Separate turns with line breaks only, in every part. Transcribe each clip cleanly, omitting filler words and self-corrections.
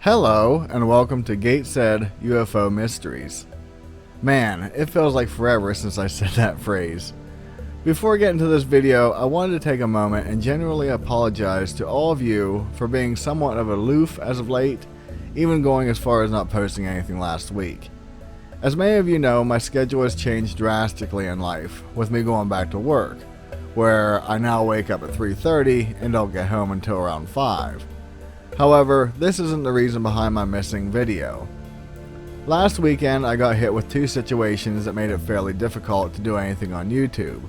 Hello, and welcome to Gateshead UFO Mysteries. Man, it feels like forever since I said that phrase. Before getting to this video, I wanted to take a moment and genuinely apologize to all of you for being somewhat of aloof as of late, even going as far as not posting anything last week. As many of you know, my schedule has changed drastically in life, with me going back to work, where I now wake up at 3:30 and don't get home until around 5. However, this isn't the reason behind my missing video. Last weekend, I got hit with two situations that made it fairly difficult to do anything on YouTube.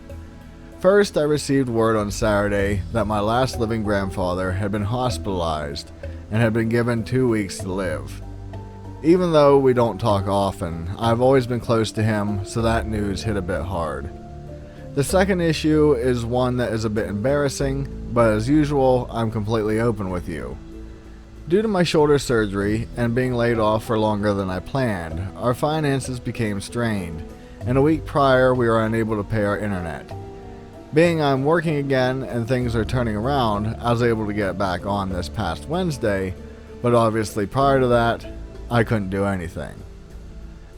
First, I received word on Saturday that my last living grandfather had been hospitalized and had been given 2 weeks to live. Even though we don't talk often, I've always been close to him, so that news hit a bit hard. The second issue is one that is a bit embarrassing, but as usual, I'm completely open with you. Due to my shoulder surgery and being laid off for longer than I planned, our finances became strained, and a week prior we were unable to pay our internet. Being I'm working again and things are turning around, I was able to get back on this past Wednesday, but obviously prior to that, I couldn't do anything.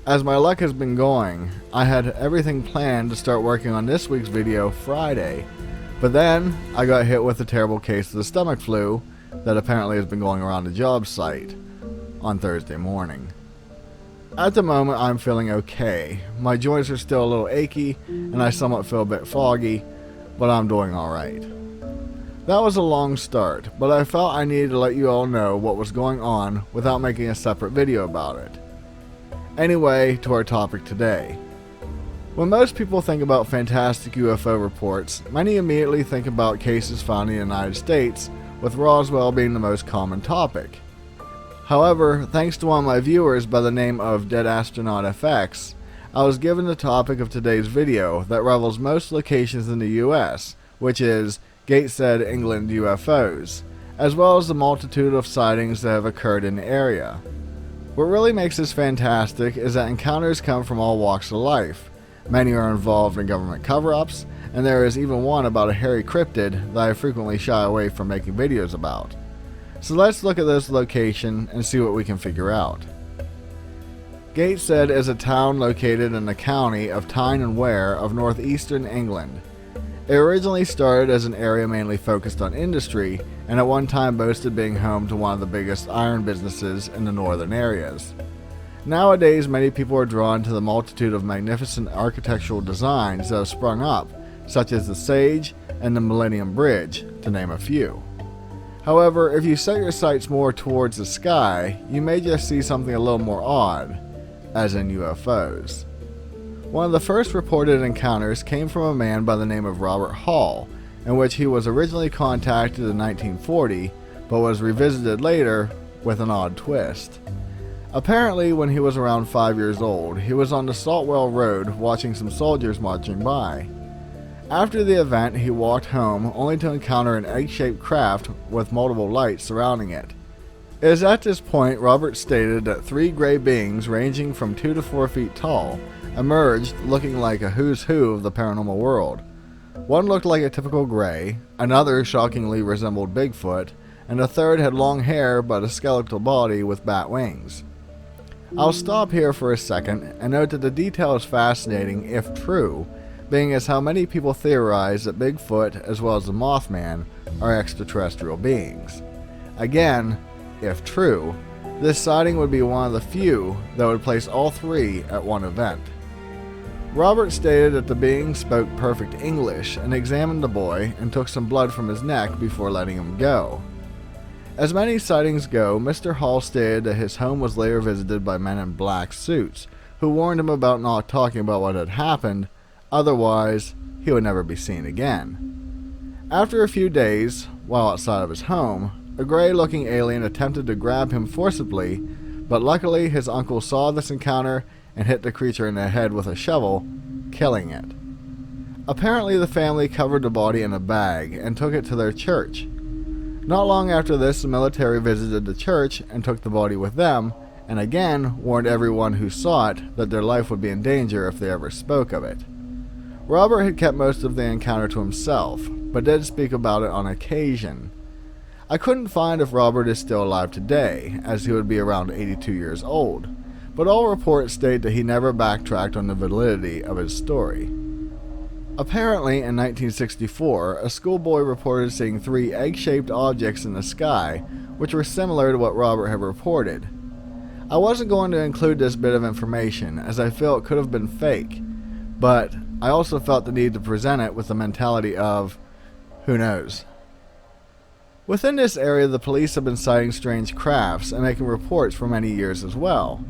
As my luck has been going, I had everything planned to start working on this week's video Friday, but then I got hit with a terrible case of the stomach flu that apparently has been going around the job site on Thursday morning. At the moment, I'm feeling okay. My joints are still a little achy and I somewhat feel a bit foggy, but I'm doing alright. That was a long start, but I felt I needed to let you all know what was going on without making a separate video about it. Anyway, to our topic today. When most people think about fantastic UFO reports, many immediately think about cases found in the United States, with Roswell being the most common topic. However, thanks to one of my viewers by the name of Dead Astronaut FX, I was given the topic of today's video that rivals most locations in the US, which is Gateshead, England UFOs, as well as the multitude of sightings that have occurred in the area. What really makes this fantastic is that encounters come from all walks of life. Many are involved in government cover-ups, and there is even one about a hairy cryptid that I frequently shy away from making videos about. So let's look at this location and see what we can figure out. Gateshead is a town located in the county of Tyne and Wear of northeastern England. It originally started as an area mainly focused on industry, and at one time boasted being home to one of the biggest iron businesses in the northern areas. Nowadays, many people are drawn to the multitude of magnificent architectural designs that have sprung up, such as the Sage and the Millennium Bridge, to name a few. However, if you set your sights more towards the sky, you may just see something a little more odd, as in UFOs. One of the first reported encounters came from a man by the name of Robert Hall, in which he was originally contacted in 1940, but was revisited later with an odd twist. Apparently, when he was around 5 years old, he was on the Saltwell Road watching some soldiers marching by. After the event, he walked home only to encounter an egg-shaped craft with multiple lights surrounding it. It is at this point Robert stated that 3 gray beings ranging from 2 to 4 feet tall emerged looking like a who's who of the paranormal world. One looked like a typical gray, another shockingly resembled Bigfoot, and a third had long hair but a skeletal body with bat wings. I'll stop here for a second and note that the detail is fascinating if true, being as how many people theorize that Bigfoot as well as the Mothman are extraterrestrial beings. Again, if true, this sighting would be one of the few that would place all 3 at one event. Robert stated that the being spoke perfect English and examined the boy and took some blood from his neck before letting him go. As many sightings go, Mr. Hall stated that his home was later visited by men in black suits, who warned him about not talking about what had happened, otherwise he would never be seen again. After a few days, while outside of his home, a gray-looking alien attempted to grab him forcibly, but luckily his uncle saw this encounter and hit the creature in the head with a shovel, killing it. Apparently the family covered the body in a bag and took it to their church. Not long after this, the military visited the church and took the body with them, and again warned everyone who saw it that their life would be in danger if they ever spoke of it. Robert had kept most of the encounter to himself, but did speak about it on occasion. I couldn't find if Robert is still alive today, as he would be around 82 years old, but all reports state that he never backtracked on the validity of his story. Apparently, in 1964, a schoolboy reported seeing 3 egg-shaped objects in the sky, which were similar to what Robert had reported. I wasn't going to include this bit of information, as I feel it could have been fake, but I also felt the need to present it with the mentality of, who knows. Within this area, the police have been sighting strange crafts and making reports for many years as well.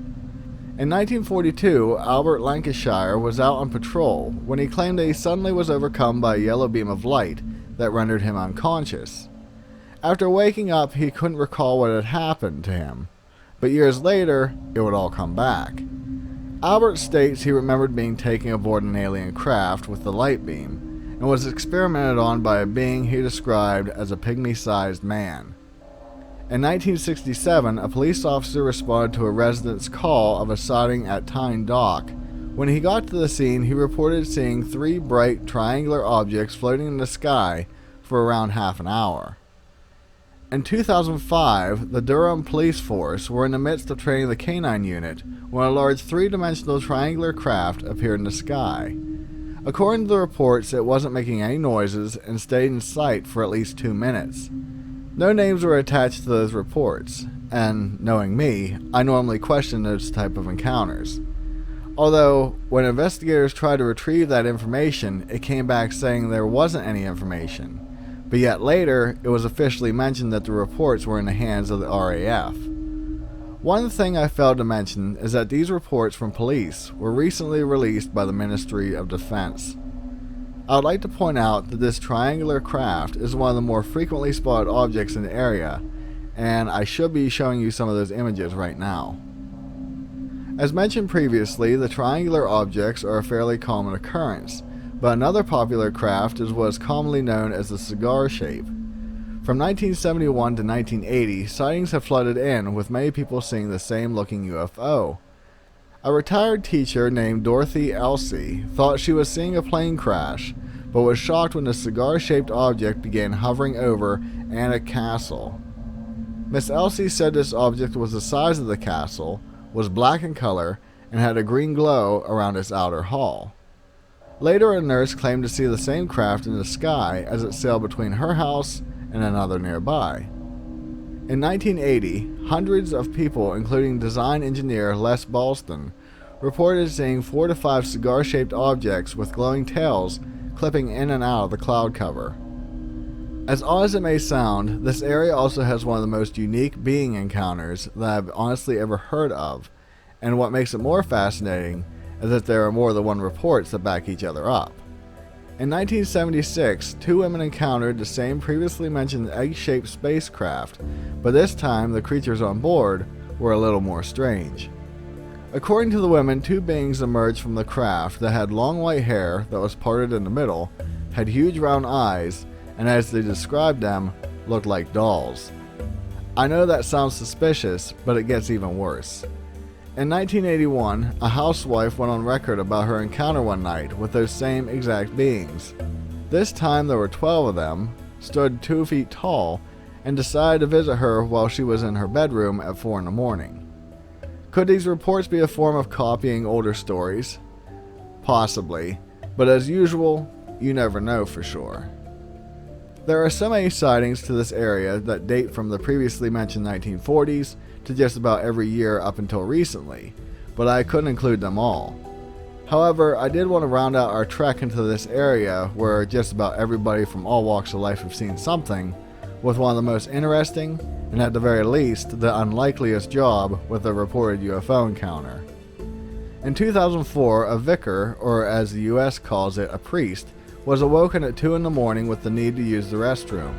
In 1942, Albert Lancashire was out on patrol when he claimed that he suddenly was overcome by a yellow beam of light that rendered him unconscious. After waking up, he couldn't recall what had happened to him, but years later, it would all come back. Albert states he remembered being taken aboard an alien craft with the light beam, and was experimented on by a being he described as a pygmy-sized man. In 1967, a police officer responded to a resident's call of a sighting at Tyne Dock. When he got to the scene, he reported seeing 3 bright triangular objects floating in the sky for around half an hour. In 2005, the Durham Police Force were in the midst of training the K-9 unit when a large 3-dimensional triangular craft appeared in the sky. According to the reports, it wasn't making any noises and stayed in sight for at least 2 minutes. No names were attached to those reports, and knowing me, I normally question those type of encounters. Although, when investigators tried to retrieve that information, it came back saying there wasn't any information. But yet later, it was officially mentioned that the reports were in the hands of the RAF. One thing I failed to mention is that these reports from police were recently released by the Ministry of Defense. I would like to point out that this triangular craft is one of the more frequently spotted objects in the area, and I should be showing you some of those images right now. As mentioned previously, the triangular objects are a fairly common occurrence, but another popular craft is what is commonly known as the cigar shape. From 1971 to 1980, sightings have flooded in, with many people seeing the same looking UFO. A retired teacher named Dorothy Elsie thought she was seeing a plane crash, but was shocked when the cigar-shaped object began hovering over Anna Castle. Miss Elsie said this object was the size of the castle, was black in color, and had a green glow around its outer hull. Later, a nurse claimed to see the same craft in the sky as it sailed between her house and another nearby. In 1980, hundreds of people, including design engineer Les Balston, reported seeing 4 to 5 cigar-shaped objects with glowing tails clipping in and out of the cloud cover. As odd as it may sound, this area also has one of the most unique being encounters that I've honestly ever heard of, and what makes it more fascinating is that there are more than one reports that back each other up. In 1976, 2 women encountered the same previously mentioned egg-shaped spacecraft, but this time the creatures on board were a little more strange. According to the women, 2 beings emerged from the craft that had long white hair that was parted in the middle, had huge round eyes, and as they described them, looked like dolls. I know that sounds suspicious, but it gets even worse. In 1981, a housewife went on record about her encounter one night with those same exact beings. This time there were 12 of them, stood 2 feet tall, and decided to visit her while she was in her bedroom at 4 in the morning. Could these reports be a form of copying older stories? Possibly, but as usual, you never know for sure. There are so many sightings to this area that date from the previously mentioned 1940s to just about every year up until recently, but I couldn't include them all. However, I did want to round out our trek into this area where just about everybody from all walks of life have seen something, with one of the most interesting, and at the very least, the unlikeliest job with a reported UFO encounter. In 2004, a vicar, or as the US calls it, a priest, was awoken at 2 in the morning with the need to use the restroom.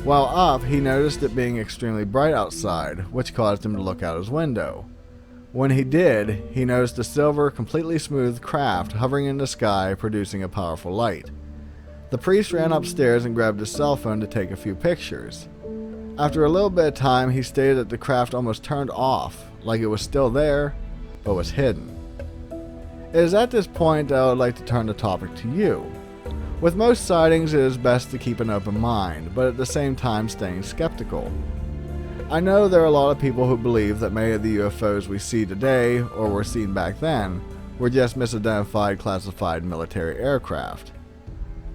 While up, he noticed it being extremely bright outside, which caused him to look out his window. When he did, he noticed a silver, completely smooth craft hovering in the sky, producing a powerful light. The priest ran upstairs and grabbed his cell phone to take a few pictures. After a little bit of time, he stated that the craft almost turned off, like it was still there, but was hidden. It is at this point that I would like to turn the topic to you. With most sightings, it is best to keep an open mind, but at the same time staying skeptical. I know there are a lot of people who believe that many of the UFOs we see today, or were seen back then, were just misidentified classified military aircraft.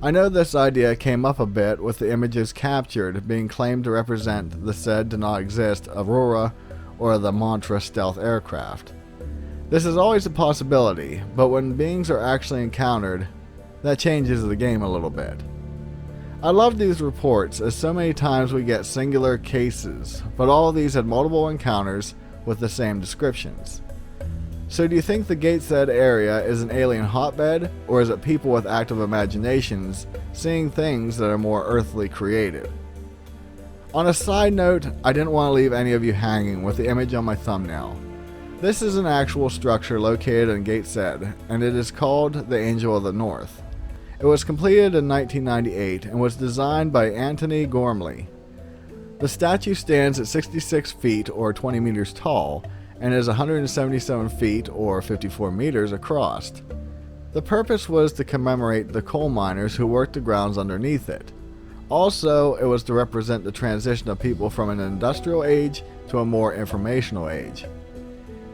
I know this idea came up a bit with the images captured being claimed to represent the said to not exist Aurora or the Mantra stealth aircraft. This is always a possibility, but when beings are actually encountered, that changes the game a little bit. I love these reports as so many times we get singular cases, but all of these had multiple encounters with the same descriptions. So do you think the Gateshead area is an alien hotbed, or is it people with active imaginations seeing things that are more earthly created? On a side note, I didn't want to leave any of you hanging with the image on my thumbnail. This is an actual structure located in Gateshead, and it is called the Angel of the North. It was completed in 1998 and was designed by Anthony Gormley. The statue stands at 66 feet or 20 meters tall, and is 177 feet or 54 meters across. The purpose was to commemorate the coal miners who worked the grounds underneath it. Also, it was to represent the transition of people from an industrial age to a more informational age.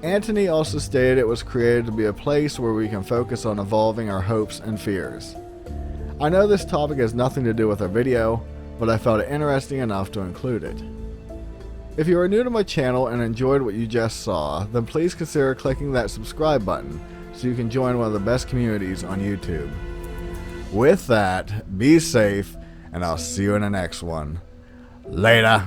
Anthony also stated it was created to be a place where we can focus on evolving our hopes and fears. I know this topic has nothing to do with our video, but I felt it interesting enough to include it. If you are new to my channel and enjoyed what you just saw, then please consider clicking that subscribe button so you can join one of the best communities on YouTube. With that, be safe, and I'll see you in the next one. Later.